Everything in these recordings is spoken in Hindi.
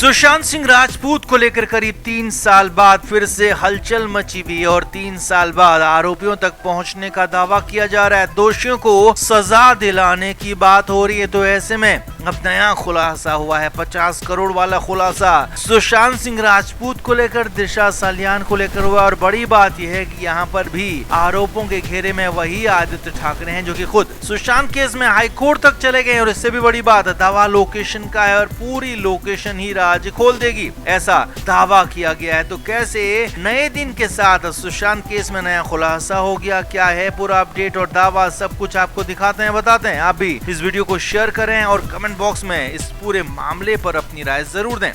सुशांत सिंह राजपूत को लेकर करीब 3 साल बाद फिर से हलचल मची हुई और 3 साल बाद आरोपियों तक पहुंचने का दावा किया जा रहा है। दोषियों को सजा दिलाने की बात हो रही है। तो ऐसे में अब नया खुलासा हुआ है, 50 करोड़ वाला खुलासा सुशांत सिंह राजपूत को लेकर, दिशा सालियान को लेकर हुआ। और बड़ी बात यह है कि यहाँ पर भी आरोपों के घेरे में वही आदित्य ठाकरे हैं जो कि खुद सुशांत केस में हाई कोर्ट तक चले गए। और इससे भी बड़ी बात दावा लोकेशन का है और पूरी लोकेशन ही राज खोल देगी, ऐसा दावा किया गया है। तो कैसे नए दिन के साथ सुशांत केस में नया खुलासा हो गया, क्या है पूरा अपडेट और दावा, सब कुछ आपको दिखाते हैं, बताते हैं। आप भी इस वीडियो को शेयर करें और कमेंट बॉक्स में इस पूरे मामले पर अपनी राय जरूर दें।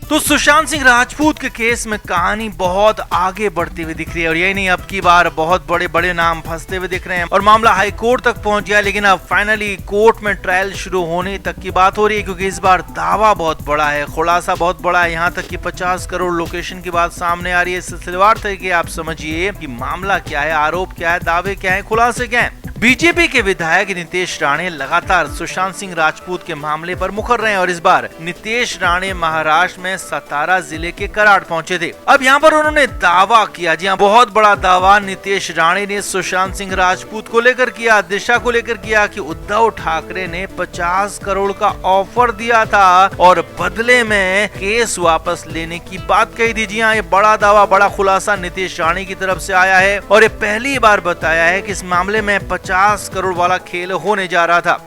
तो सुशांत सिंह राजपूत के केस में कहानी बहुत आगे बढ़ती हुई दिख रही है और यही नहीं, अब की बार बहुत बड़े बड़े नाम फंसते हुए दिख रहे हैं और मामला हाई कोर्ट तक पहुंच गया। लेकिन अब फाइनली कोर्ट में ट्रायल शुरू होने तक की बात हो रही है, क्योंकि इस बार दावा बहुत बड़ा है, खुलासा बहुत बड़ा है। यहाँ तक कि 50 करोड़ लोकेशन की बात सामने आ रही है। सिलसिलेवार तरीके आप समझिए कि मामला क्या है, आरोप क्या है, दावे क्या है, खुलासे क्या है। बीजेपी के विधायक नितेश राणे लगातार सुशांत सिंह राजपूत के मामले पर मुखर रहे हैं और इस बार नितेश राणे महाराष्ट्र में सतारा जिले के कराड़ पहुंचे थे। अब यहाँ पर उन्होंने दावा किया, जी हाँ, बहुत बड़ा दावा नितेश राणे ने सुशांत सिंह राजपूत को लेकर किया, दिशा को लेकर किया कि उद्धव ठाकरे ने 50 करोड़ का ऑफर दिया था और बदले में केस वापस लेने की बात कही थी। जी हाँ, ये बड़ा दावा, बड़ा खुलासा नितेश राणे की तरफ से आया है और ये पहली बार बताया है कि इस मामले में 50 करोड़ वाला खेल होने जा रहा था।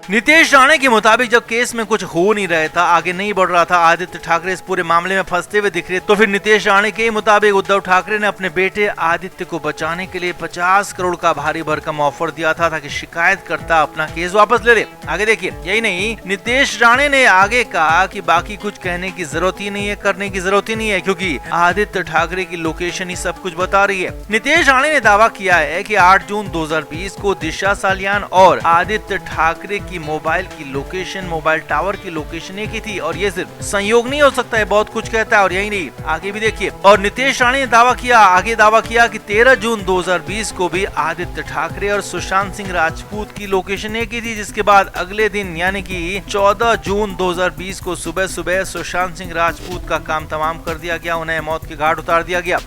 नितेश राणे के मुताबिक जब केस में कुछ हो नहीं रहा था, आगे नहीं बढ़ रहा था, आदित्य ठाकरे इस पूरे मामले में फंसते हुए दिख रहे, तो फिर नितेश राणे के मुताबिक उद्धव ठाकरे ने अपने बेटे आदित्य को बचाने के लिए 50 करोड़ का भारी भरकम ऑफर दिया था ताकि शिकायतकर्ता अपना केस वापस ले ले। आगे देखिए, यही नहीं, नितेश राणे ने आगे कहा कि बाकी कुछ कहने की जरूरत ही नहीं है, करने की जरूरत ही नहीं है, क्योंकि आदित्य ठाकरे की लोकेशन ही सब कुछ बता रही है। नितेश राणे ने दावा किया है कि 8 जून 2020 को दिशा सालियान और आदित्य ठाकरे की मोबाइल की लोकेशन, मोबाइल टावर की लोकेशन एक ही थी और ये सिर्फ संयोग नहीं हो सकता है, बहुत कुछ कहता है। और यही नहीं, आगे भी देखिए, और नितेश राणे ने दावा किया कि 13 जून 2020 को भी आदित्य ठाकरे और सुशांत सिंह राजपूत की लोकेशन एक ही थी, जिसके बाद अगले दिन यानी कि 14 जून 2020 को सुबह सुबह सुशांत सिंह राजपूत का काम तमाम कर दिया गया, उन्हें मौत के घाट उतार दिया गया।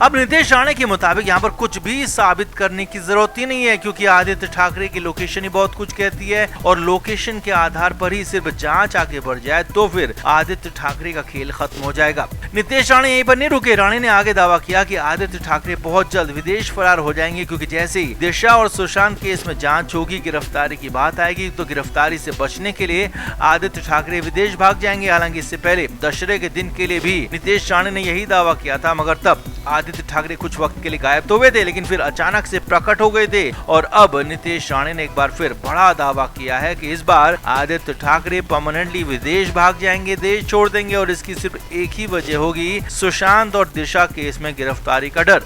अब नितेश राणे के मुताबिक यहाँ पर कुछ भी साबित करने की जरूरत ही नहीं है, क्योंकि आदित्य ठाकरे की लोकेशन ही बहुत कुछ कहती है और लोकेशन के आधार पर ही सिर्फ जांच आगे बढ़ जाए तो फिर आदित्य ठाकरे का खेल खत्म हो जाएगा। नितेश राणे यहीं पर नहीं रुके, राणे ने आगे दावा किया कि आदित्य ठाकरे बहुत जल्द विदेश फरार हो जाएंगे, क्योंकि जैसे ही दिशा और सुशांत केस में जांच होगी, गिरफ्तारी की बात आएगी, तो गिरफ्तारी से बचने के लिए आदित्य ठाकरे विदेश भाग जाएंगे। हालांकि इससे पहले दशहरे के दिन के लिए भी नितेश राणे ने यही दावा किया था, मगर तब आदित्य ठाकरे कुछ वक्त के लिए गायब तो हुए थे, लेकिन फिर अचानक से प्रकट हो गए थे। और अब नितेश राणे ने एक बार फिर बड़ा दावा किया है कि इस बार आदित्य ठाकरे परमानेंटली विदेश भाग जाएंगे, देश छोड़ देंगे और इसकी सिर्फ एक ही वजह होगी, सुशांत और दिशा केस में गिरफ्तारी का डर।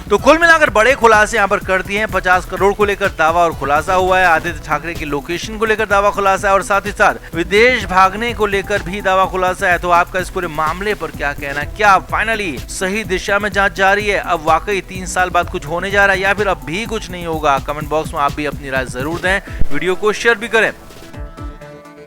तो कुल मिलाकर बड़े खुलासे यहाँ पर कर दिए हैं। 50 करोड़ को लेकर दावा और खुलासा हुआ है, आदित्य ठाकरे की लोकेशन को लेकर दावा खुलासा है और साथ ही साथ विदेश भागने को लेकर भी दावा खुलासा है। तो आपका इस पूरे मामले पर क्या कहना है? क्या फाइनली सही दिशा में जांच जारी है? अब वाकई 3 साल बाद कुछ होने जा रहा है या फिर अब भी कुछ नहीं होगा? कमेंट बॉक्स में आप भी अपनी राय जरूर दें, वीडियो को शेयर भी करें।